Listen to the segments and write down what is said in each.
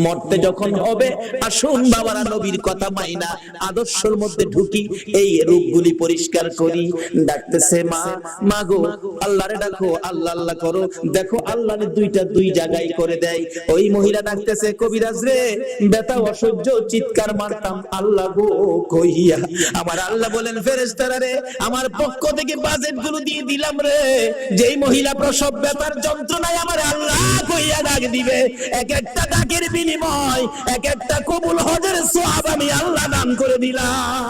মরতে যখন হবে আসুন বাবারা নবীর কথা মাইনা আদর্শের মধ্যে ঢুকি, এই রূপগুলি পরিষ্কার করি। ডাকতেছে মা, মা গো আল্লাহরে ডাকো, আল্লাহ আল্লাহ করো, দেখো আল্লাহরে দুইটা দুই জায়গায় করে দেয়। ওই মহিলা ডাকতেছে কবিরাজ রে, ব্যথা অসহ্য চিৎকার মারতাম আল্লাহ গো কইয়া। আমার আল্লাহ বলেন ফেরেশতারা রে, আমার পক্ষ থেকে বাজেট গুলো দিয়ে দিলাম রে, যেই মহিলা প্রসব ব্যথার যন্ত্রণায় আমার আল্লাহ কইয়া ডাক দিবে, এক একটা ডাকের বিনিময় এক একটা কবুল হজের সওয়াব আমি আল্লাহ দান করে দিলাম।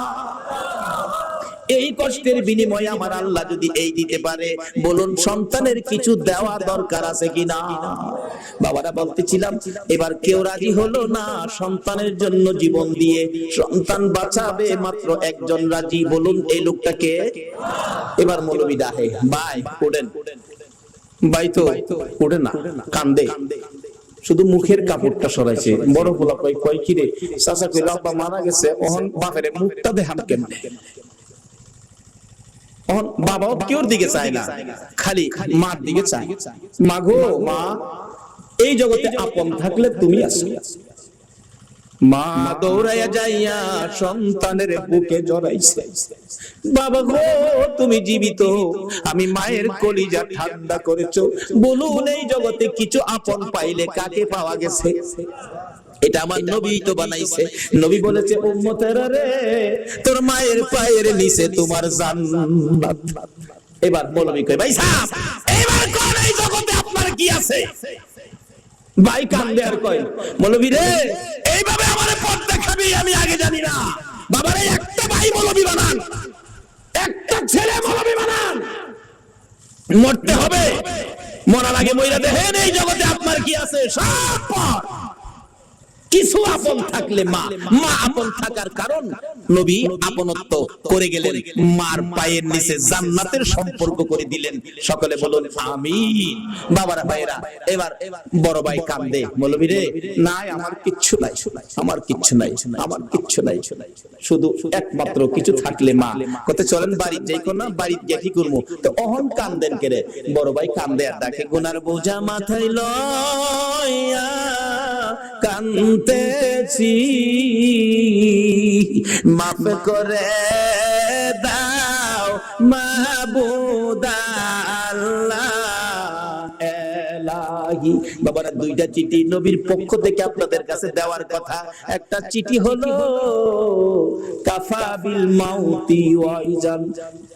এই কষ্টের বিনিময়ে আমার আল্লাহ যদি এই দিতে পারে, বলুন সন্তানের কিছু দেওয়া দরকার আছে কিনা? বাবারা বলতেছিলাম এবার কেউ রাজি হলো না সন্তানের জন্য জীবন দিয়ে, সন্তান বাঁচাবে মাত্র একজন রাজি, বলুন এই লোকটাকে? এবার মৌলবী ডাহে, ভাই ওঠেন, ভাই তো ওঠে না, কান্দে, শুধু মুখের কাপড়টা সরাইছে। বড় পোলা কই কই কি রে চাচা কইল আব্বা মারা গেছে, ওহন বাপের মুখটা দেখান কেমনে? ওহন বাবাও কেউর দিকে চায় না, খালি মার দিকে চায়। মা গো মা, এই জগতে আপন থাকলে তুমি আছো। মা দৌড়াইয়া যাইয়া সন্তানের বুকে জড়াইছে, বাবা গো তুমি জীবিত, আমি মায়ের কলিজা ঠান্ডা করেছো, বলুন এই জগতে কিছু আপন পাইলে কাকে পাওয়া গেছে? এটা আমার নবী তো বানাইছে। নবী বলেছে উম্মতেরা রে, তোর মায়ের পায়ের নিচে তোমার জান্নাত। এবার মৌলবী কই ভাই সাহেব, এবার কোন এই জগতে আপনার কি আছে? ভাই কান্দে আর কয় মৌলবী রে, এইভাবে আমারে পথ দেখাবি আমি আগে জানি না। বাবারে একটা ভাই মৌলবী বানান, একটা ছেলে মৌলবী বানান, মরতে হবে, মরার আগে মইরা দেখেন এই জগতে আপনার কি আছে। সব পর কিছু আপন থাকলে মা, মা আপন থাকার কারণ নবী আপনত্ব করে গেলেন, মার পায়ের নিচে জান্নাতের সম্পর্ক করে দিলেন। সকলে বলুন আমিন। বাবারা ভাইরা, এবার বড় ভাই কান্দে, মৌলবী রে নাই আমার কিচ্ছু নাই, আমার কিচ্ছু নাই, আমার কিচ্ছু নাই, শুধু একমাত্র কিছু থাকলে মা। কত চলেন বাড়ি যাই কোন, বাড়ি গিয়ে কি করবো? তো অহন কান্দেন কেরে? বড় ভাই কান্দে আর ডাকে গুনার বোঝা মাথায় লইয়া কান্দেছি, মাফ করে দাও মাহবুব আল্লাহ এলাহি। বাবারা দুইটা চিঠি নবীর পক্ষ থেকে আপনাদের কাছে দেওয়ার কথা। একটা চিঠি হলো কাফা বিল মাউতি ওয়াইজান,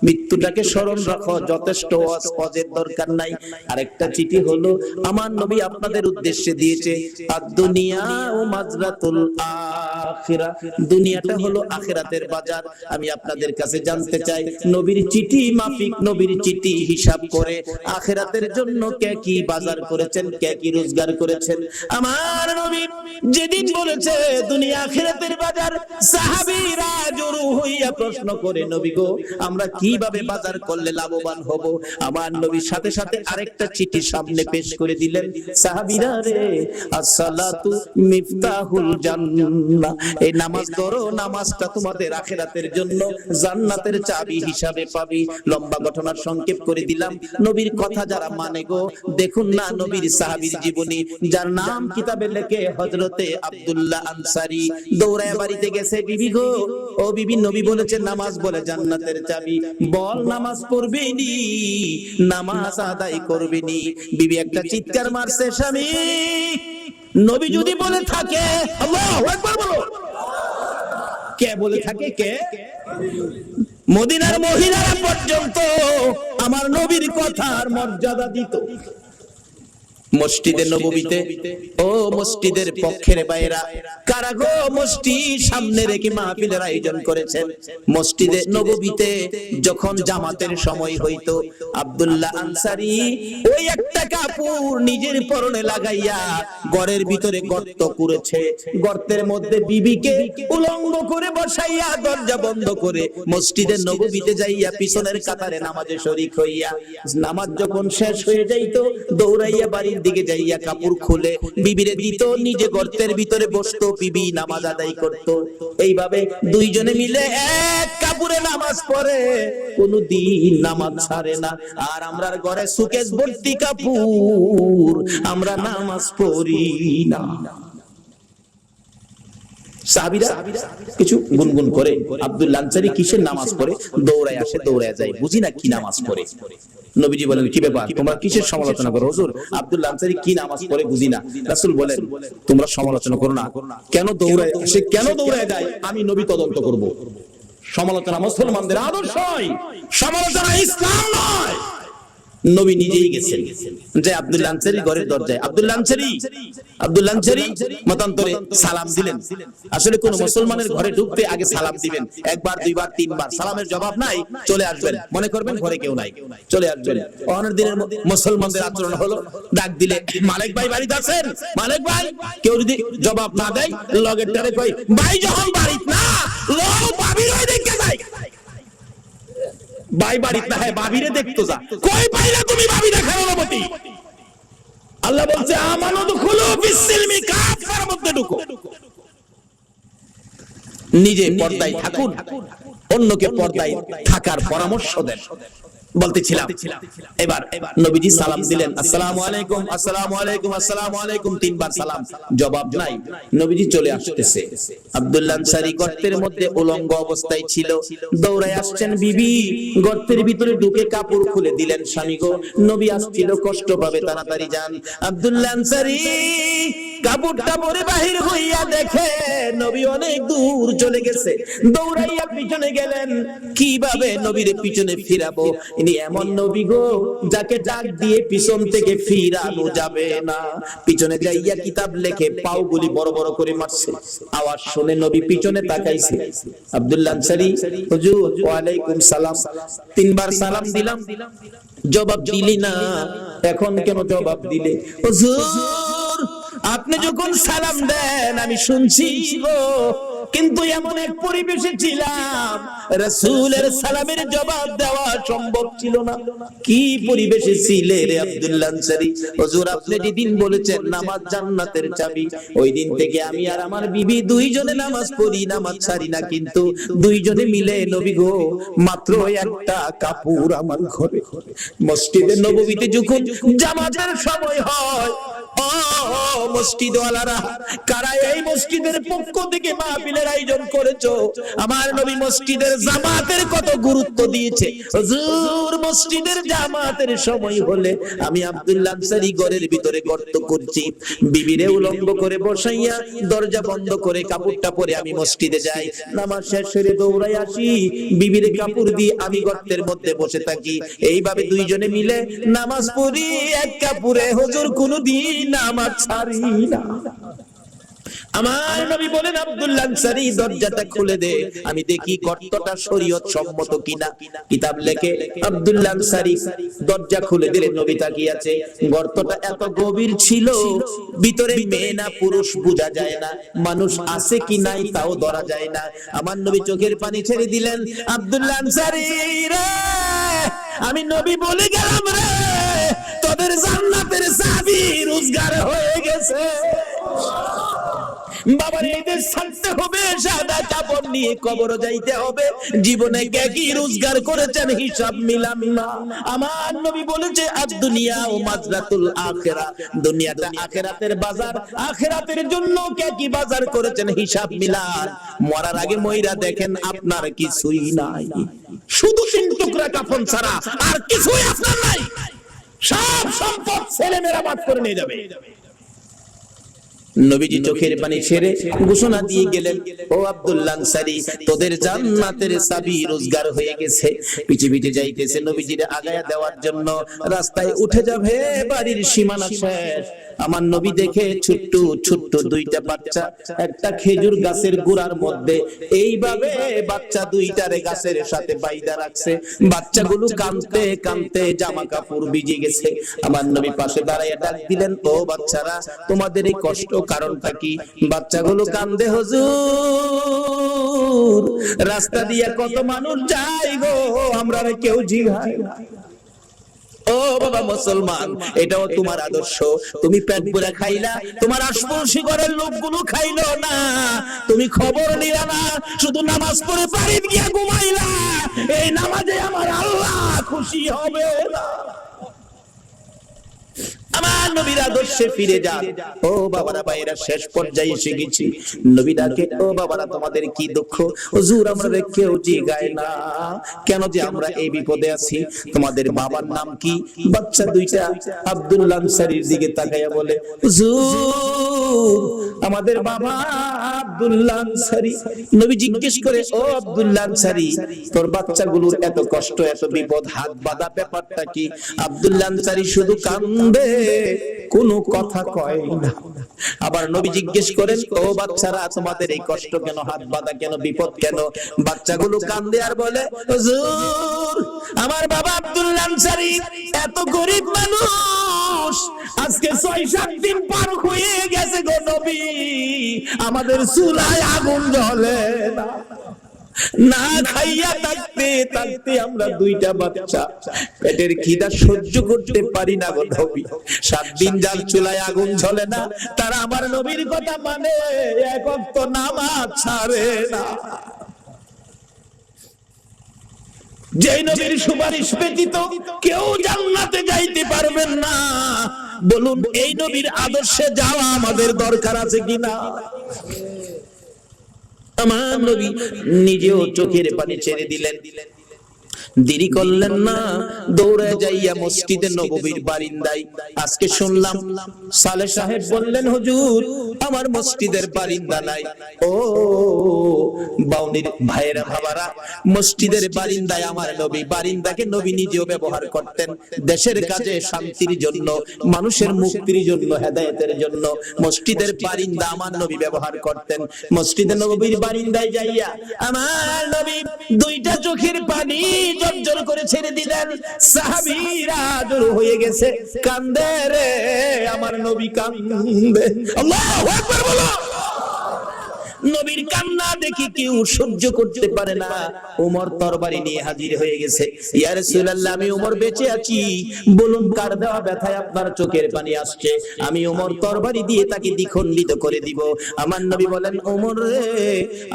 মৃত্যুটাকে স্মরণ রাখো, যথেষ্ট ওয়াজের দরকার নাই। আরেকটা চিঠি হলো আমার নবী আপনাদের উদ্দেশ্যে দিয়েছে আদ-দুনিয়া ও মাজরাতুল আখিরা, দুনিয়াটা হলো আখিরাতের বাজার। আমি আপনাদের কাছে জানতে চাই নবীর চিঠি মাফিক, নবীর চিঠি হিসাব করে আখিরাতের জন্য কে কি বাজার করেছেন, কে কি রোজগার করেছেন। আমার নবী যেদিন বলেছে দুনিয়া আখিরাতের বাজার, সাহাবীরা জড়ো হইয়া প্রশ্ন করে নবী গো আমরা কিভাবে বাজার করলে লাভবান হব? আমার নবীর সাথে সাথে আরেকটা চিঠি সামনে পেশ করে দিলেন, সাহাবীরা রে আসসালাতু মিফতাহুল জান্নাহ, এই নামাজ ধরো, নামাজটা তোমাদের আখিরাতের জন্য জান্নাতের চাবি হিসাবে পাবি। লম্বা ঘটনার সংক্ষেপ করে দিলাম। নবীর কথা যারা মানে গো, দেখুন না নবীর সাহাবীর জীবনী, যার নাম কিতাবে লেখে হযরতে আব্দুল্লাহ আনসারী, দৌড়ায় বাড়িতে গেছে, বিবি গো ও বিবি, নবী বলেছে নামাজ বলে জান্নাতের চাবি, বল নামাজ পড়বি নি, নামাজ আদায় করবি নি। বিবি একটা চিৎকার মারছে, স্বামী নবী যদি বলে থাকে, আল্লাহু আকবার বলো, কে বলে থাকে? কে? মদিনার মহিলারা পর্যন্ত আমার নবীর কথার মর্যাদা দিত। মসজিদে নববীতে, ও মসজিদের পক্ষের বাইরা কারা গো মসজিদ সামনে রেখে মাহফিলের আয়োজন করেছেন? মসজিদে নববীতে যখন জামাতের সময় হইতো, আব্দুল্লাহ আনসারী ওই একটা কাপড় নিজের পরনে লাগাইয়া ঘরের ভিতরে গর্ত করেছে, গর্তের মধ্যে বিবিকে উলঙ্গ করে বসাইয়া দরজা বন্ধ করে মসজিদে নববীতে যাইয়া পিছনের কাতারে নামাজে শরীক হইয়া, নামাজ যখন শেষ হয়ে যাইতো দৌড়াইয়া বাড়ির দিকে যাইয়া কাপড় খুলে বিবিরে দিত, নিজে গর্তের ভিতরে বসতো, বিবি নামাজ আদায় করত। এইভাবে দুইজনে মিলে এক কাপড়ে নামাজ পড়ে, কোনদিন নামাজ ছাড়ে না। আর আমরার ঘরে সুকেস ভর্তি কাপড়, আমরা নামাজ পড়ি না। সাহাবীরা কিছু গুনগুন করে আব্দুল্লাহ আনসারী কিসের নামাজ পড়ে, দৌড়ায় আসে দৌড়ায় যায়, বুঝি না কি নামাজ পড়ে। নবীজি বলেন কি ব্যাপার, তোমরা কিসের সমালোচনা করো? হুজুর আব্দুল্লাহ আনসারী কি নামাজ পড়ে বুঝি না। রাসূল বলেন তোমরা সমালোচনা করো না, কেন দৌড়ায় আসে কেন দৌড়ায় যায় আমি নবী তদন্ত করব। সমালোচনা মুসলমানদের আদর্শ, সমালোচনা ইসলাম নয়। নবী নিজেই গেছেন যে আব্দুল্লাহ আনসারী ঘরের দরজায়, আব্দুল্লাহ আনসারী মতান্তরে সালাম দিলেন। আসলে কোন মুসলমানের ঘরে ঢুকতে আগে সালাম দিবেন, একবার দুইবার তিনবার, সালামের জবাব নাই চলে আসবেন, মনে করবেন ঘরে কেউ নাই, চলে আসবেন। অনেক দিনের মুসলমানদের আচরণ হলো ডাক দিলে মালিক ভাই বাড়িতে আছেন, মালিক ভাই, কেউ যদি জবাব না দেয় লগের টারে কই ভাই যখন বাড়িতে না লো ভাবির ওই দিকে যাই, ভাই বাড়িতে না হ্যাঁ ভাবিরে দেখতো যা, কই পাইলা তুমি ভাবি দেখার অনুমতি? আল্লাহ বলছে আমানু দুখুলু ফিস-সিলমি কাফার মধ্যে ঢুকো। নিজে পর্দায় থাকুন, অন্যকে পর্দায় থাকার পরামর্শ দেন। বলতেছিলাম এবার নবীজি সালাম দিলেন, আসসালামু আলাইকুম আসসালামু আলাইকুম আসসালামু আলাইকুম, তিনবার সালাম, জবাব নাই। নবীজি চলে আসতেছে, আব্দুল্লাহ আনসারী গর্তের মধ্যে উলঙ্গ অবস্থায় ছিল, দৌড়ায় আসছেন বিবি, গর্তের ভিতরে ঢুকে কাপড় খুলে দিলেন, স্বামী গো নবী আসছিল কষ্ট পাবে তাড়াতাড়ি যান। আব্দুল্লাহ আনসারী কাপড়টা পরে বাহির হইয়া দেখে নবী অনেক দূর চলে গেছে, দৌড়াইয়া পিছনে গেলেন, কিভাবে নবীর পিছনে ফিরাবো? ইনি এমন নবী গো যাকে ডাক দিয়ে পিছন থেকে ফিরানো যাবে না। পিছনে যাইয়া কিতাব লেখে পাওগুলি বড় বড় করে মারছে, আওয়াজ শুনে নবী পিছনে তাকাইছে। আব্দুল্লাহ আনসারী হুজুর ওয়া আলাইকুম সালাম, তিনবার সালাম দিলাম, জবাব দিলি না, এখন কেন জবাব দিলে? হুজুর আপনি যখন সালাম দেন আমি শুনছি গো, কিন্তু এমন এক পরিবেশে ছিলাম রাসূলের সালামের জবাব দেওয়া সম্ভব ছিল না। কি পরিবেশে ছিলে রে আব্দুল্লাহ আনসারী? হুজুর আপনি যেদিন বলেছেন নামাজ জান্নাতের চাবি, ওই দিন থেকে আমি আর আমার বিবি দুইজনে নামাজ পড়ি, নামাজ ছাড়ি না, কিন্তু দুইজনে মিলে নবী গো মাত্র একটা কাপড় আমার ঘরে। মসজিদে নববীতে যখন জামাতের সময় হয়, ও মসজিদওয়ালারা কারা এই মসজিদের পক্ষ থেকে মাহফিলের আয়োজন করেছো, আমার নবী মসজিদের জামাতের কত গুরুত্ব দিয়েছে। হুজুর মসজিদের জামাতের সময় হলে আমি আব্দুল্লাহ আনসারী ঘরের ভিতরে গর্ত করছি, বিবিরে উলঙ্গ করে বসাইয়া দরজা বন্ধ করে কাপড়টা পরে আমি মসজিদে যাই, নামাজ শেষ করে দৌড়াই আসি, বিবিরে কাপড় দিয়ে আমি গর্তের মধ্যে বসে থাকি, এইভাবে দুইজনে মিলে নামাজ পড়ি এক কাপড়ে। হুজুর কোনদিন নামাজ ছাড়ি না। আমার নবী বলেন আব্দুল্লাহ আনসারী দরজাটা খুলে দে, আমি দেখি গর্তটা শরীয়ত সম্মত কিনা। কিতাব লেখে আব্দুল্লাহ আনসারী দরজা খুলে দিলেন, নবী তাকিয়ে আছে, গর্তটা এত গভীর ছিল ভিতরে মেয়ে না পুরুষ বোঝা যায় না, মানুষ আছে কি নাই তাও ধরা যায় না। আমার নবী চোখের পানি ছেড়ে দিলেন, আব্দুল্লাহ আনসারী রে আমি নবী বলে গেলাম রে তোদের জান্নাতের চাবি রোজগার হয়ে গেছে। বাবার এই দেশ ছাড়তে হবে, সাদা কাপড় নিয়ে কবর যাইতে হবে, জীবনে কি রোজগার করেছেন হিসাব মিলাম না। আমার নবী বলেছে আদ-দুনিয়া ও মাজরাতুল আখিরা, দুনিয়াটা আখিরাতের বাজার, আখিরাতের জন্য কি বাজার করেছেন হিসাব মিলান। মরার আগে মইরা দেখেন আপনার কিছুই নাই, শুধু 3 টুকরা কাফন ছাড়া আর কিছুই আপনার নাই, সব সম্পদ ছেলেমেয়েরা বাদ করে নিয়ে যাবে। নবীজি চোখের পানি ছেড়ে ঘোষণা দিয়ে গেলেন, ও আব্দুল্লাহ আনসারী তোদের জান্নাতের চাবি রোজগার হয়ে গেছে। পিছে পিছে যাইতেছে নবীজির আগায়া দেওয়ার জন্য, রাস্তায় উঠে যাবে, বাড়ির সীমানা শেষ। আমার নবী দেখে ছোট্ট ছোট্ট 2টা বাচ্চা একটা খেজুর গাছের গোড়ার মধ্যে এইভাবে বাচ্চা 2টারে গাছের সাথে বাইদা রাখছে, বাচ্চাগুলো কাঁদতে কাঁদতে জামা কাপড় ভিজে গেছে। আমার নবী পাশে দাঁড়ায় ডাক দিলেন, ও বাচ্চারা তোমাদের এই কষ্ট কারণটা কি? বাচ্চাগুলো কান্দে, হুজুর রাস্তা দিয়ে কত মানুষ যায় গো, আমরা কেউ জিগায় না। ও বাবা মুসলমান, এটাও তোমার আদর্শ, তুমি পেট ভরে খাইলা, তোমার আশপাশে ঘরের লোকগুলো খাইলো না, তুমি খবর নিলা না, শুধু নামাজ পড়ে বাড়ি গিয়া ঘুমাইলা, এই নামাজে আমার আল্লাহ খুশি হবে না। আমার নবীর আদর্শে ফিরে যান। ও বাবারা ভাইরা, শেষ পর্যায়ে এসে গেছি। নবী ডাকে, ও বাবারা তোমাদের কি দুঃখ? হুজুর আমরা কেউ জিগায় না কেন যে আমরা এই বিপদে আছি। তোমাদের বাবার নাম কি? বাচ্চা দুইটা আব্দুল্লাহ আনসারীর দিকে তাকাইয়া বলে, হুজুর আমাদের বাবা আব্দুল্লাহ আনসারী। নবী জিজ্ঞেস করে, ও আব্দুল্লাহ আনসারী তোর বাচ্চাগুলোর এত কষ্ট এত বিপদ হাত বাঁধা ব্যাপারটা কি? আব্দুল্লাহ আনসারী শুধু কান্দে, কোনো কথা কয় না। আবার নবী জিজ্ঞেস করেন, ও বাচ্চারা তোমাদের এই কষ্ট কেন, হাত বাঁধা কেন, বিপদ কেন? বাচ্চাগুলো কান্দে আর বলে, হুজুর আমার বাবা আব্দুল্লাহ আনসারী এত গরিব মানুষ, আজকে 6-7 দিন পার হয়ে গেছে গো নবী, আমাদের চুলায় আগুন জ্বলে না, না খাইয়া থাকতে থাকতে আমরা দুইটা বাচ্চা পেটের খিদা সহ্য করতে পারি না গো নবী। 7 দিন যার চুলায় আগুন জ্বলে না, তারা আমার নবীর কথা মানে, এক ওয়াক্ত নামাজ ছাড়ে না। যে নবীর সুপারিশ ব্যতীত কেউ জান্নাতে যাইতে পারবেন না, বলুন এই নবীর আদর্শে যাওয়া আমাদের দরকার আছে কিনা? আমার নবী নিজেও চোখের পানি ছেড়ে দিলেন, দেরি করলেন না, দৌড়ে যাইয়া মসজিদে নববীর বারিন্দায়। আজকে শুনলাম সালেহ সাহেব বললেন, হুজুর আমার মসজিদের বারিন্দা নাই। ও বাউনির ভাইয়েরা বাবারা, মসজিদের বারিন্দায় আমার নবী, বারিন্দাকে নবী নিজেও ব্যবহার করতেন দেশের কাজে, শান্তির জন্য, মানুষের মুক্তির জন্য, হেদায়েতের জন্য। মসজিদের বারিন্দা আমার নবী ব্যবহার করতেন। মসজিদে নববীর বারিন্দায় যাইয়া আমার নবী দুইটা চোখের পানি জর্জর করে ছেড়ে দিলেন। সাহাবীরা জড়ো হয়ে গেছে, কান্দে রে আমার নবী কান্দে। আল্লাহু আকবার বলো। নবীর কান্না দেখি কেউ সহ্য করতে পারে না। ওমর তরবারি নিয়ে হাজির হয়ে গেছে। ইয়া রাসূলুল্লাহ আমি ওমর বেঁচে আছি, বলুন কার দেওয়া ব্যথায় আপনার চোখের পানি আসছে, আমি ওমর তরবারি দিয়ে তাকে দ্বিখণ্ডিত করে দিব। আমার নবী বলেন, ওমর রে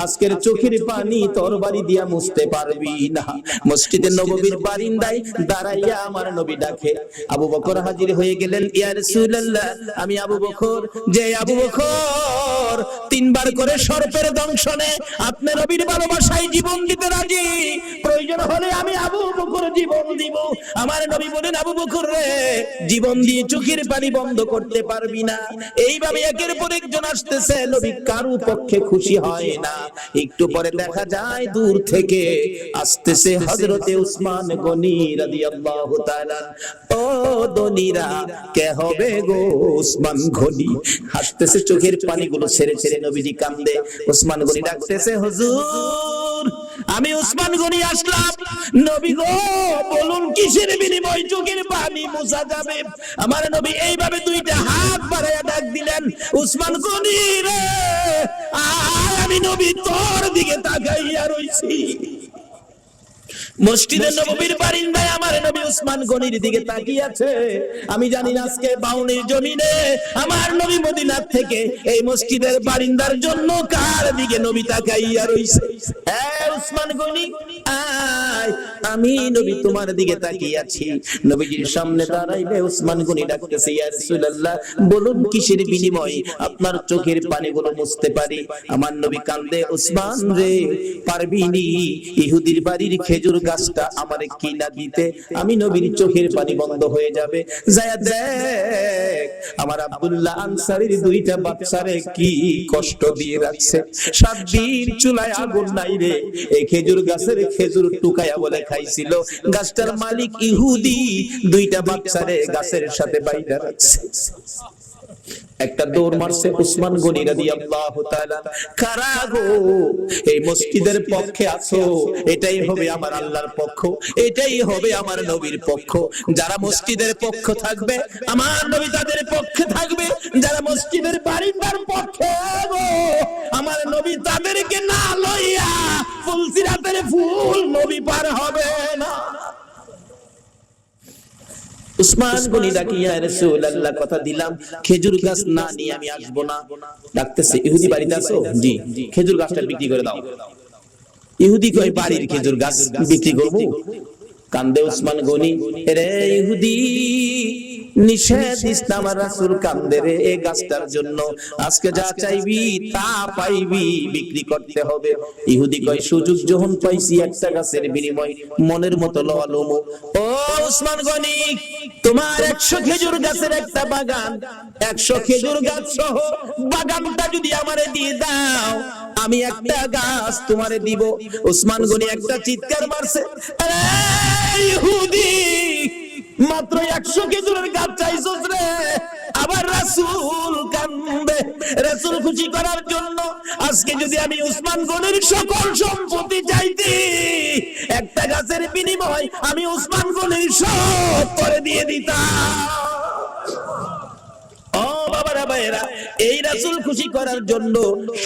আজকের চোখের পানি তরবারি দিয়া মুছতে পারবি না। মসজিদে নববীর বারিন্দায় দাঁড়াইয়া আমার নবী ডাকে। আবু বকর হাজির হয়ে গেলেন। ইয়া রাসূলুল্লাহ আমি আবু বকর, যে আবু বকর 3 বার করে সর্পের দংশনে আপনি নবীর ভালোবাসায় জীবন দিতে রাজি, প্রয়োজন হলে আমি আবু বকর জীবন দিব। আমার নবী বলেন, আবু বকর রে জীবন দিয়ে চোখের পানি বন্ধ করতে পারবি না। এইভাবে একের পর একজন আসতেছে, নবী কারো পক্ষে খুশি হয় না। একটু পরে দেখা যায় দূর থেকে আসতেছে হযরতে উসমান গনি রাদিয়াল্লাহু তাআলা। ও দনিরা কে হবে গো উসমান গনি? হাসতেছে, চোখের পানিগুলো ছেড়ে ছেড়ে নবীজি কান্দে। উসমান গনি ডাকতেছে, হুজুর আমি উসমান গনি আসলাম। নবী গো বলুন কিসের বিনিময়ে চোখের পানি মোছা যাবে? আমার নবী এইভাবে দুইটা হাত বাড়াইয়া ডাক দিলেন, উসমান গনি রে আমি নবী তোর দিকে তাকাইয়া রইছি। মসজিদে নববীর বারিন্দায় আমার নবী উসমান গনির দিকে তাকিয়ে আছে। আমি জানি না আজকে বাউনির জমিনে আমার নবী মদিনা থেকে এই মসজিদের বারিন্দার জন্য কার দিকে নবী তাকাইয়া রইছে। উসমান গনি আয়, আমি নবী তোমার দিকে তাকিয়ে আছি। নবীজির সামনে দাঁড়াইলে উসমান গনি ডাকতেছে, ইয়া রাসূলুল্লাহ বলুন কিসের বিনিময়ে আপনার চোখের পানিগুলো মুছতে পারি? আমার নবী কান্দে, উসমান রে পারবি নি ইহুদির বাড়ির খেজুর গাছটা আমারে কিনা দিতে, আমি নবীর চোখের পানি বন্ধ হয়ে যাবে। যায়া দেখ আমার আব্দুল্লাহ আনসারীর দুইটা বাচ্চারে কি কষ্ট দিয়ে রাখছে। 7 দিন চুলায় আগুন নাই রে, এই খেজুর গাছের খেজুর টুকায়া বলে খাইছিল। গাছটার মালিক ইহুদি, দুইটা বাচ্চারে গাছের সাথে বাইরে রাখছে। একটা দৌড় মারছে উসমান গনি রাদিয়াল্লাহু তাআলা। কারা গো এই মসজিদের পক্ষে আছো? এটাই হবে আমার আল্লাহর পক্ষ, এটাই হবে আমার নবীর পক্ষ। যারা মসজিদের পক্ষ থাকবে আমার নবী তাদের পক্ষে থাকবে, যারা মসজিদের বারিন্দার পক্ষে গো আমার নবী তাদেরকে না লইয়া ফুলসিরাতের ফুল নবী পার হবে না। উসমান গনি ডাকি, ইয়া রাসূলুল্লাহ কথা দিলাম খেজুর গাছ না নিয়ে আমি আসবো না। ডাকতেছে, ইহুদি বাড়িতে আছো? জি। খেজুর গাছটা বিক্রি করে দাও। ইহুদি কই বাড়ির খেজুর গাছ বিক্রি করব? কান্দে উসমান গনি, রে ইহুদি নিষেধ দিস না আমার রাসূল কান্দে রে এই গাছটার জন্য, আজকে যা চাইবি তা পাইবি, বিক্রি করতে হবে। ইহুদি কয় সুযোগ যখন পাইছি একটা গাছের বিনিময় মনের মতো লওয়া লমু। ও ওসমান গনি, তোমার 100 খেজুর গাছের একটা বাগান, 100 খেজুর গাছ সহ বাগানটা যদি আমারে দিয়ে দাও, আমি একটা গাছ তোমারে দিব। ওসমান গনি একটা চিৎকার মারছে, আরে ইহুদি, মাত্র 100 খেজুরের গাছ চাইছস রে, আবার রাসূল কান্দে। রাসূল খুশি করার জন্য আজকে যদি আমি ওসমান গনির সকল সম্পত্তি চাইতি, একটা গাছের বিনিময় আমি ওসমান গনির সব করে দিয়ে দিতাম। ও বাবারা ভাইরা, এই রাসূল খুশি করার জন্য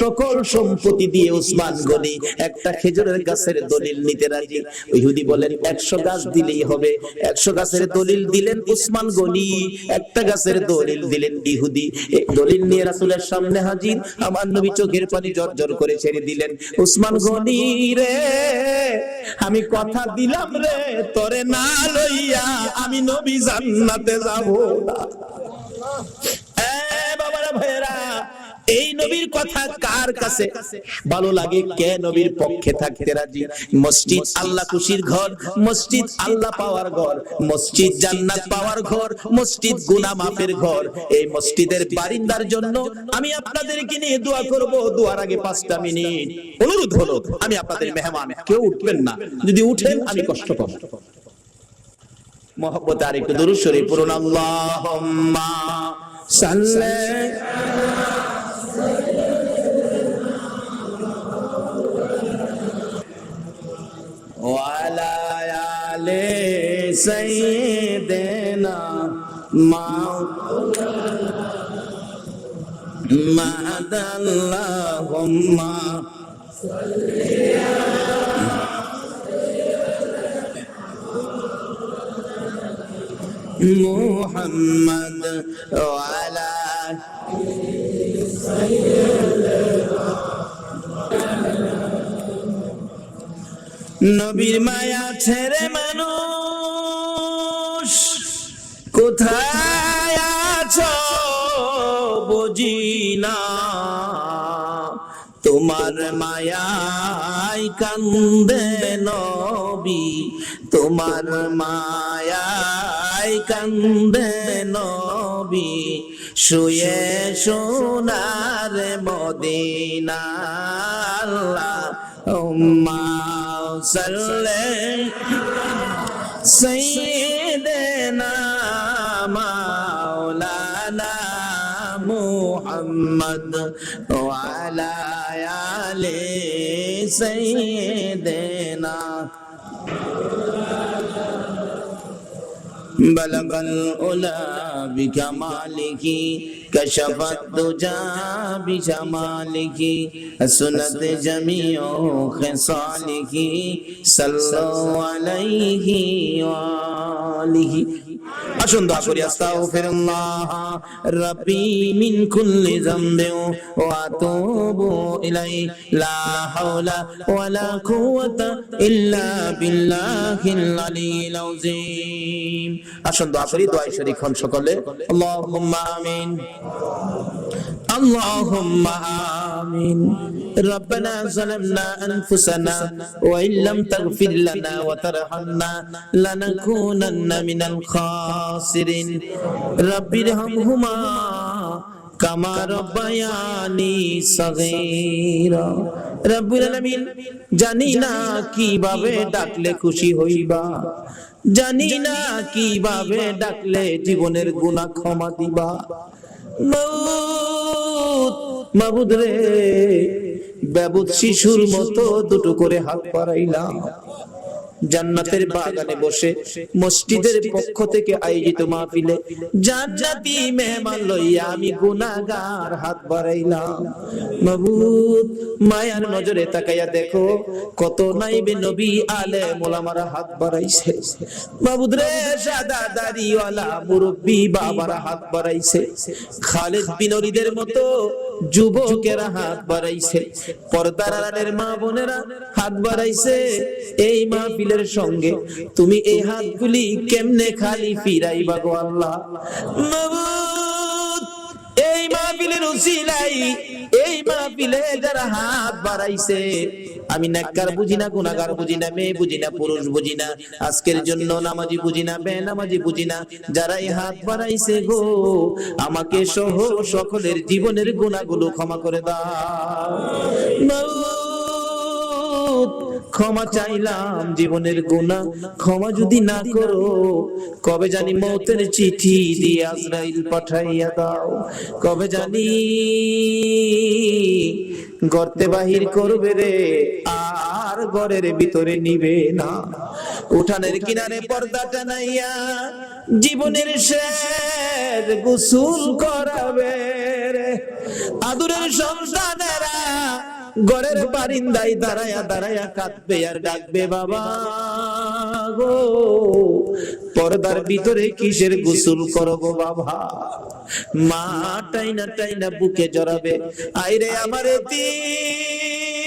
সকল সম্পত্তি দিয়ে ওসমান গনি একটা খেজুরের গাছের দলিল নিতে রাজি। ইহুদি বলেন 100 গাছ দিলেই হবে। 100 গাছের দলিল দিলেন ওসমান গনি, একটা গাছের দলিল দিলেন ইহুদি। এই দলিল নিয়ে রাসূলের সামনে হাজির। আমার নবী চোখের পানি জর্জর করে ছেড়ে দিলেন, ওসমান গনি রে, আমি কথা দিলাম রে, তোরে না লইয়া আমি নবী জান্নাতে যাব না। এই নবীর কথা কার কাছে ভালো লাগে? কে নবীর পক্ষে থাকতে রাজি? মসজিদ আল্লাহ খুশির ঘর, মসজিদ আল্লাহ পাওয়ার ঘর, মসজিদ জান্নাত পাওয়ার ঘর, মসজিদ গুনাহ মাফের ঘর। এই মসজিদের বারিন্দার জন্য আমি আপনাদেরকে নিয়ে দোয়া করব। দোয়ার আগে 5টা মিনিট অনুরোধ হলো, আমি আপনাদের মেহমান, কেউ উঠবেন না, যদি উঠেন আমি কষ্ট পাবো। মোহাম্মদ আর একটু দুরূদ শরীফ পড়ুন। আল্লাহুম্মা সাল্লি ওয়ালা আলি সাইয়্যিদিনা মুহাম্মাদ। আল্লাহুম্মা মুহাম্মদ ওয়ালা নবীর মায়া ছেড়ে মানুষ কোথায় আছো বুঝি না, তোমার মায়ায় কান্দে নবী, তোমার মায়ায় কান্দে নবী, শুয়ে সোনার মদিনা। আল্লাহুম্মা সাল্লি সাইয়্যিদিনা মাওলানা মুহাম্মদ ওয়ালা আলি সাইয়্যিদিনা। বলগল উলা বিকামালিহি কশফত দুজা বিজামালিহি সুনত জামিউ খিসালিহি সাল্লাল্লাহু আলাইহি ওয়া আলিহি। আসুন দোয়া করি। আস্তাগফিরুল্লাহ রাব্বি মিন কুল্লি যামবিন ওয়া আতুবু ইলাইহি লা হাওলা ওয়ালা কুওয়াতা ইল্লা বিল্লাহিল আলিয়্যিল আযীম। আসুন দোয়া করি। দোয়া শরীক হন সকলে। আল্লাহুম্মা আমিন, আল্লাহুম্মা আমিন। ربنا ظلمنا أنفسنا وإن لم تغفر لنا وترحمنا لنكونن من الخاسرين رب ارحمهما كما ربياني صغيرا। রব্বুল আলামিন, জানি না কিভাবে ডাকলে খুশি হইবা, জানি না কিভাবে ডাকলে জীবনের গুনাহ ক্ষমা দিবা। মাবুদ রে, বেবুদ শিশুর মতো দুটো করে হাত বাড়াইলাম, জান্নাতের বাগানে বসে মসজিদের পক্ষ থেকে আয়োজিত মাহফিলে জান্নাতি মেহমান লইয়া আমি গুনাহগার হাত বাড়াইলাম। মাবুদ, মায়ার নজরে তাকাইয়া দেখো কত নাইবে নবী আলেম ওলামারা হাত বাড়াইছে। মাবুদ রে, সাদা দাড়িওয়ালা মুরব্বি বাবারা হাত বাড়াইছে। খালিদ বিন ওলীদের মতো যুবকেরা হাত বাড়াইছে, পর্দার আড়ালের মা বোনেরা হাত বাড়াইছে। এই মাহফিলের সঙ্গে তুমি এই হাতগুলি কেমনে খালি ফিরাইবা গো আল্লাহ। মাবুদ, এই মাহফিলের উসিলাই, এই মাহফিলে যারা হাত বাড়াইছে, আমি নেককার বুঝি না, গুনাহগার বুঝি না, মেয়ে বুঝি না, পুরুষ বুঝি না, আজকের জন্য নামাজি বুঝি না, বেনামাজি বুঝি না, যারা এই হাত বাড়াইছে গো, আমাকে সহ সকলের জীবনের গুনাহগুলো ক্ষমা করে দাও। ক্ষমা চাইলাম জীবনের গুনাহ, ক্ষমা যদি না করো কবে জানি মৌতের চিঠি দিয়ে আজরাইল পাঠাইয়া দাও, কবে জানি গর্তে বাহির করবে রে, আর ঘরের ভিতরে নিবে না। উঠানের কিনারে পর্দা টানাইয়া জীবনের শেষ গোসল করাবে রে। আদুরের সন্তানেরা ঘরের বারিন্দায় দাঁড়ায়া দাঁড়ায়া কাঁদবে আর ডাকবে বাবা গো, পর্দার ভিতরে কিসের গোসল করবো বাবা। মা টাইনা টাইনা বুকে জড়াবে, আইরে আমার এতিম,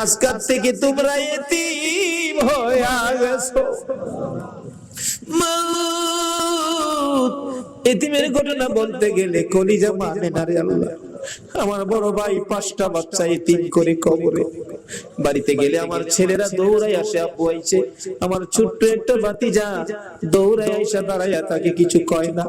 আজকাল থেকে তোমরা এতিম হয়ে গেছো। এতিমের ঘটনা বলতে গেলে কলিজা মানে না রে আল্লাহ। আমার বড় ভাই 5টা বাচ্চা এতিম করে কবরে, বাড়িতে গেলে আমার ছেলেরা দৌড়াই আসে, আব্বু আইছে। আমার ছোট্ট একটা ভাতিজা দৌড়াই আইসা দাঁড়াইয়া তাকে কিছু কয় না।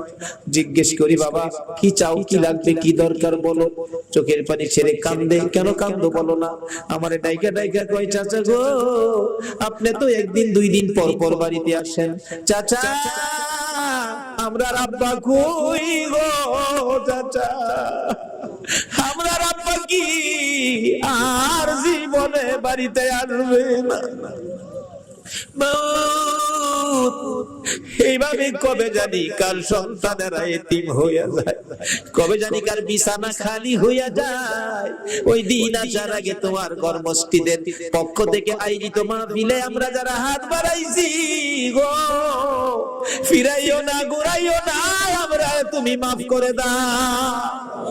জিজ্ঞেস করি বাবা কি চাও, কি লাগবে, কি দরকার বলো। চোখের পানি ছেড়ে কান্দে, কেন কান্দো বলো না। আমারে ডাইকা ডাইকা কয় চাচা গো, আপনি তো একদিন 2 দিন পর পর বাড়িতে আসেন, চাচা আমরা আব্বা কই গো চাচা, আমরা আব্বা কি আর জীবনে বাড়িতে আসবে না। এইভাবে কবে জানি কার সন্তানেরা এতিম হইয়া যায়, কবে জানি কার বিছানা খালি হইয়া যায়। ওই দিন আসার আগে তোমার কর্মস্থলীদের পক্ষ থেকে আয়োজিত মাহফিলে আমরা যারা হাত বাড়াইছি গো, ফিরাইও না, ঘুরাইও না, আমরা তুমি মাফ করে দাও।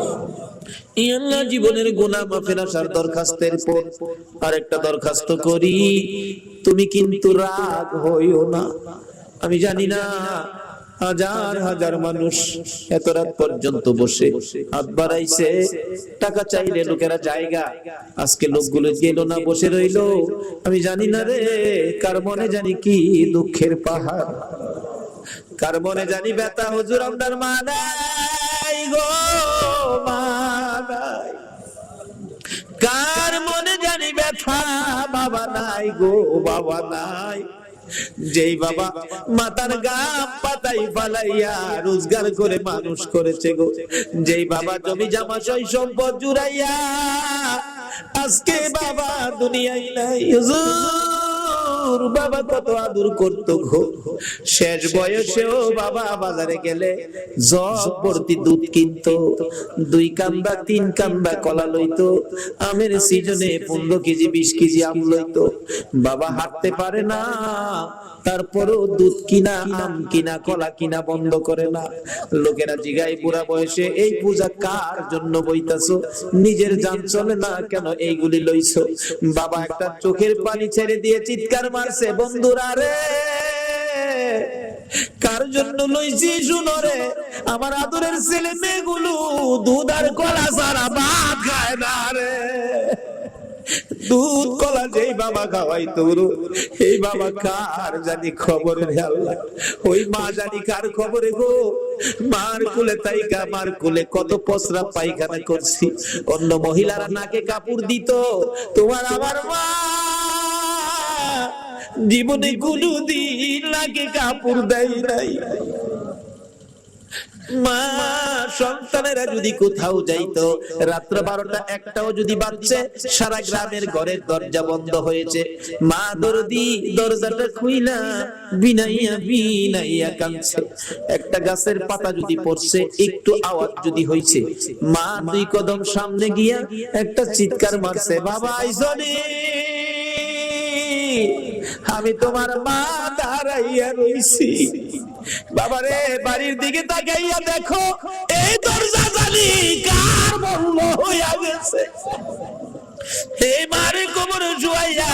আল্লাহ জীবনের গুনাহ মাফের আসার দরখাস্তের পর আরেকটা দরখাস্ত করি, তুমি কিন্তু রাগ হইও না। আমি জানি না হাজার হাজার মানুষ এত রাত পর্যন্ত বসে হাত বাড়াইছে, টাকা চাইলে লোকেরা জায়গা, আজকে লোকগুলো গেল না, বসে রইলো। আমি জানি না রে কার মনে জানি কি দুঃখের পাহাড়, কার মনে জানি ব্যথা। হুজুর আমদার মা নাই গো, মা নাই। কার মনে জানি ব্যথা, বাবা নাই গো, বাবা নাই। যেই বাবা মাতার গাম পাতাই ফালাইয়া রোজগার করে মানুষ করেছে গো, যেই বাবা জমি জামা সয় সম্পদ জুড়াইয়া আজকে বাবা দুনিয়ায় নাই। হুজুর বাবা কত আদর করতো গো, শেষ বয়সেও বাবা বাজারে গেলে জগ ভর্তি দুধ কিনতো, 2 কান্দা 3 কান্দা কলা লইতো, আমের সিজনে 15 কেজি 20 কেজি আম লইতো। বাবা হাঁটতে পারে না, তারপরও দুধ কিনা, আম কিনা, কলা কিনা বন্ধ করে না। লোকেরা জিগায় বুড়া বয়সে এই পূজা কার জন্য বইতাছো, নিজের জান চলে না কেন এইগুলি লইছো। বাবা একটা চোখের পানি ছেড়ে দিয়ে চিৎকার মারছে, বন্ধুরা রে কার জন্য লইছি শুনো রে, আমার আদরের ছেলে মেয়েগুলো দুধ আর কলা ছাড়া ভাত খায় না রে। দুধ কলা যেই বাবা খাওয়াইতো, এই বাবা কার জানি খবরে রে আল্লাহ, ওই মা জানি কার খবরে গো। মার কুলে তাইকা, মার কুলে কত পসরা পায়খানা করছি, অন্য মহিলারা নাকে কাপড় দিত, তোমার আমার মা জীবনে কোনদিন নাকে কাপড় দেয় নাই। মা সন্তানেরা যদি কোথাও যাইতো, রাত্র 12টা 1টাও যদি বাজছে, সারা গ্রামের ঘরের দরজা বন্ধ হয়েছে, মা দরদি দরজাটা খুইলা বিনাইয়া বিনাইয়া কাঁদছে। একটা গাছের পাতা যদি পড়ছে, একটু আওয়াজ যদি হইছে, মা 2 কদম সামনে গিয়া একটা চিৎকার মারছে, বাবা আইসনি, আমি তোমার মা দাঁড়াইয়া রইছি। বাবারে বাড়ির দিকে তাকাইয়া দেখো, এই জানি কার মরল হইয়া গেছে। এই মারে কবরে শুয়াইয়া,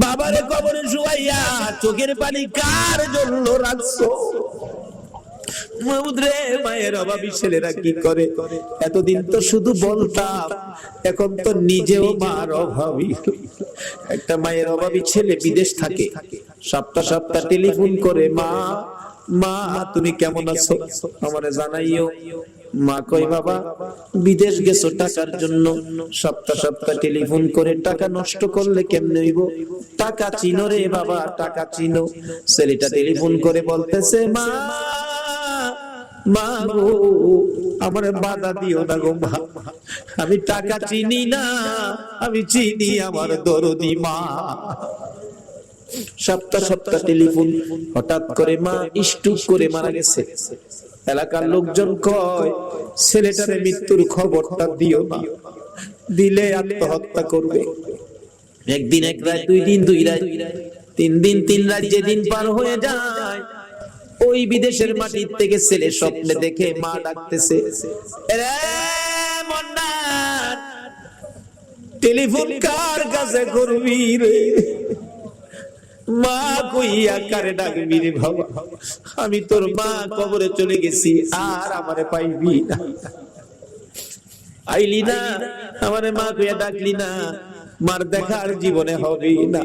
বাবারে কবরে শুয়াইয়া চোখের পানি কার জন্য রাখছো? মাহমুদরে, মায়ের অভাবী ছেলেরা কি করে? এতদিন তো শুধু বলতাম, এখন তো নিজেও মার অভাবী। একটা মায়ের অভাবী ছেলে বিদেশ থাকে, সপ্তাহ সপ্তাহ টেলিফোন করে, মা মা তুমি কেমন আছো আমারে জানাইও। মা কই, বাবা বিদেশ গেছো টাকার জন্য, সপ্তাহ সপ্তাহ টেলিফোন করে টাকা নষ্ট করলে কেমনে হইব? টাকা চিনো রে বাবা, টাকা চিনো। ছেলেটা টেলিফোন করে বলতেছে, মা মা গো আমার বাধা দিও না গো মা, আমি টাকা চিনি না, আমি চিনি আমার দরদি মা। সপ্তাহ সপ্তাহ টেলিফোন, হঠাৎ করে মা স্ট্রোক করে মারা গেছে। এলাকার লোকজন কয়, ছেলেটারে মৃত্যুর খবরটা দিও না, দিলে আত্মহত্যা করবে। একদিন এক রাত, দুই দিন দুই রাত, তিন দিন তিন রাত, যেদিন পার হয়ে যায়, ওই বিদেশের মাটির থেকে ছেলে স্বপ্নে দেখে মা ডাকতেছে, টেলিফোন কার কাছে করবি রে? মা কইয়া কারে ডাকবি রে বাবা? আমি তোর মা, কবরে চলে গেছি, আর আমারে পাইবি না। আইলি না, আমারে মা কইয়া ডাকলি না, মার দেখা আর জীবনে হবে না।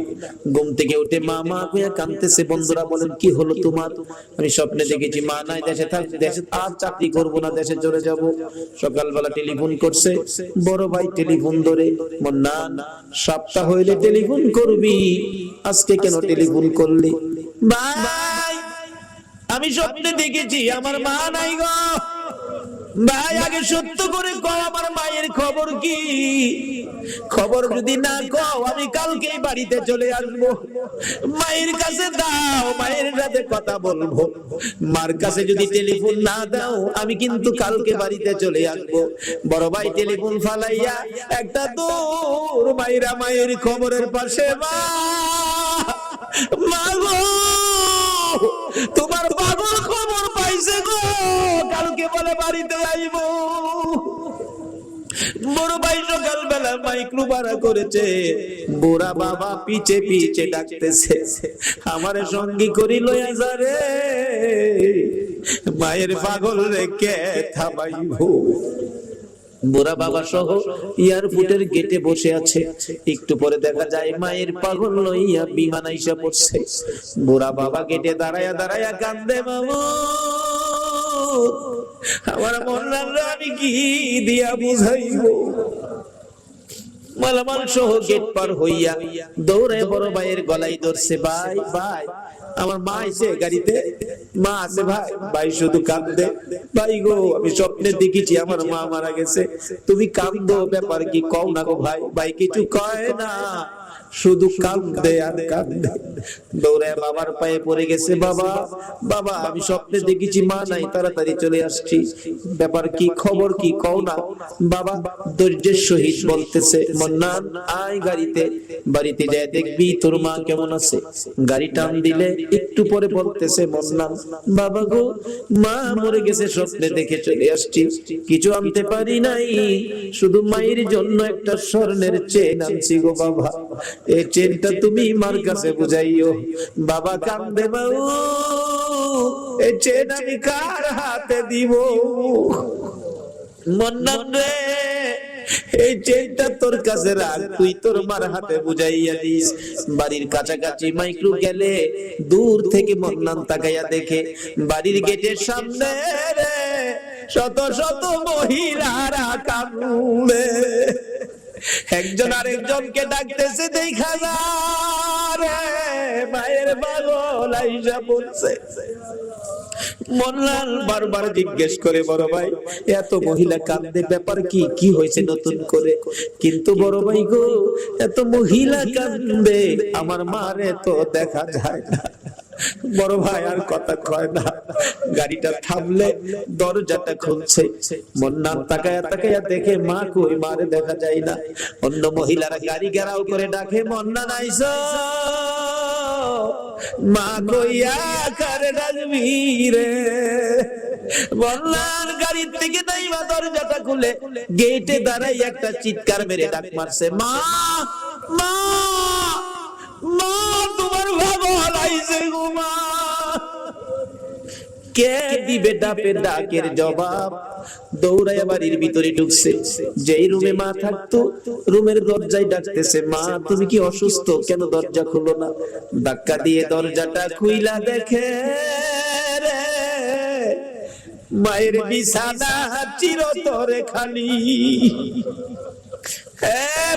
ঘুম থেকে উঠে মা মা কইয়া কাঁদতেছে। বন্ধুরা বলেন, কি হলো তোমার? আমি স্বপ্নে দেখেছি মা নাই, দেশে থাক, দেশে আর চাকরি করবো না, দেশে চলে যাব। সকালবেলা টেলিফোন করছে, বড় ভাই টেলিফোন ধরে, মন্নান সপ্তাহ হইলে টেলিফোন করবি, আজকে কেন টেলিফোন করলি? ভাই আমি স্বপ্নে দেখেছি আমার মা নাই গো। ভাই আগে সত্য করে কও, আমার মায়ের খবর কি? খবর যদি না কও, আমি কালকেই বাড়িতে চলে আসবো। মায়ের কাছে দাও, মায়ের সাথে কথা বলবো। মার কাছে যদি টেলিফোন না দাও, আমি কিন্তু কালকে বাড়িতে চলে আসবো। বড় ভাই টেলিফোন ফালাইয়া একটা দূর মায়েরা মায়ের খবরের পাশে, মা মা গো তোমার বাবুর খবর পাইছে গো, কালকে বলে বাড়িতে আইব। বড় ভাই সকালবেলা মাইক্রো ভাড়া করেছে, বুড়া বাবা পিছে পিছে ডাকতেছে, আমারে সঙ্গী করি লইয়া যা রে, মায়ের পাগল রেখে থামাইব। বুড়া বাবা সহ এয়ারপোর্টের গেটে বসে আছে। একটু পরে দেখা যায় মায়ের পাগল লইয়া বিমান আইসা পড়ছে। বুড়া বাবা গেটে দাঁড়ায়া দাঁড়ায়া কান্দে, বাবু আমার মরলাম, আমি কি দিয়া বুঝাইব? মালামাল সহ গেট পার হইয়া দৌড়ে বড় ভাইয়ের গলায় ধরছে, ভাই ভাই আমার মা এসে গাড়িতে, মা আছে ভাই। ভাই শুধু কাঁদে, ভাই গো আমি স্বপ্নে দেখেছি আমার মা মারা গেছে, তুমি কাঁদো, ব্যাপার কি কও না গো ভাই। ভাই কিছু কয় না, শুধু কাঁদে আর কাঁদে। দৌড়ে বাবার পায়ে পড়ে গেছে, বাবা বাবা আমি স্বপ্নে দেখেছি মা নাই, তাড়াতাড়ি চলে আসছি, ব্যাপার কি, খবর কি কও না। বাবা ধৈর্যের সহিত বলতেছে, মন্নান আয় গাড়িতে, বাড়িতে যায় দেখবি তোর মা কেমন আছে। গাড়ি টান দিলে একটু পরে বলতেছে, মন্নান বাবা গো মা মরে গেছে, স্বপ্নে দেখে চলে আসছি, কিছু আনতে পারি নাই, শুধু মায়ের জন্য একটা স্বর্ণের চেন আনছি গো বাবা, এই চেনটা তুমি মার কাছে বুঝাইও। বাবা কান্দে, বাবু এই চেন আমি কার হাতে দিব? মন্নান রে এই চেনটা তোর কাছে রাখ, তুই তোর মার হাতে বুঝাইয়া দিস। বাড়ির কাছাকাছি মাইক্রো গেলে দূর থেকে মন্নান তাকাইয়া দেখে বাড়ির গেটের সামনে রে শত শত মহিলারা কান্দে, একজন আরেকজনকে ডাকতেছে, দেখা রে মায়ের পাগল আইসা পড়ছে। মন্নান বারবার জিজ্ঞেস করে, বড় ভাই এত মহিলা কান্দে, ব্যাপার কি, কি হয়েছে নতুন করে? কিন্তু বড় ভাই গো এত মহিলা কান্দে, আমার মারে তো দেখা যায় না। বড় ভাই আর কথা কয় না, গাড়িটা থামলে দরজাটা খুলছে। মন্নান তাকায়া তাকায়া দেখে মা কই, মারে দেখা যায় না। অন্য মহিলারা গাড়ি ঘেরাও করে ডাকে, মন্নান আইসো, মা কইয়া কারে ডাকবি রে? বললাম গাড়ির থেকে নাইবা দরজাটা খুলে গেটে দাঁড়াই একটা চিৎকার মেরে ডাক মারছে, মা মা মা, তোমার বাবা হারাইছে গো মা। কে দিবে ডাকের জবাব? দৌড়াইয়া বাড়ির ভিতরে ঢুকছে। যেই রুমে মা থাকতো, রুমের দরজায় ডাকতেছে, মা তুমি কি অসুস্থ? কেন দরজা খুলো না? ধাক্কা দিয়ে দরজাটা খুইলা দেখে রে, মায়ের বিছানা চিরতরে খালি।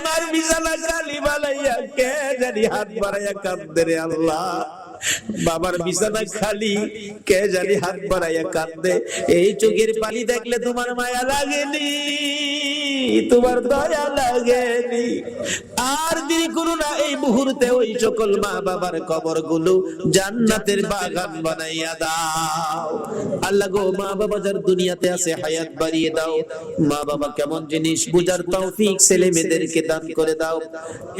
মার বিছানা খালি বানাইয়া কে জানি হাত বাড়াইয়া কাঁদে রে আল্লাহ। বাবার বিছানা খালি, কে জানি হাত বাড়াইয়া কাঁদে। এই চোখের পানি দেখলে তোমার মায়া লাগেনি? তোমার দয়া লাগেনি? আর দেরি করো না, এই মুহূর্তে ওই সকল মা বাবার কবরগুলো জান্নাতের বাগান বানাইয়া দাও। আল্লাহ গো, মা বাবা যার দুনিয়াতে আছে হায়াত বাড়িয়ে দাও। মা বাবা কেমন জিনিস বুঝার তৌফিক ছেলে মেয়েদেরকে দান করে দাও।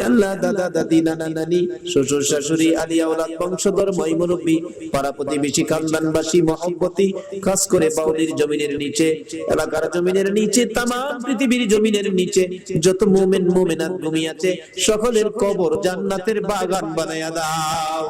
আল্লাহ দাদা দাদি নানা নানি শ্বশুর শাশুড়ি আলিয়া ওলাদ বংশধর মই মুরব্বি পাড়া প্রতিবেশী খানদানবাসী মহব্বতি, খাস করে বাউলির জমিনের নিচে, এলাকার জমিনের নিচে, তামাম পৃথিবীর জমিনের নিচে যত মুমিন মুমিনাত ঘুমিয়ে আছে সকলের কবর জান্নাতের বাগান বানায়া দাও।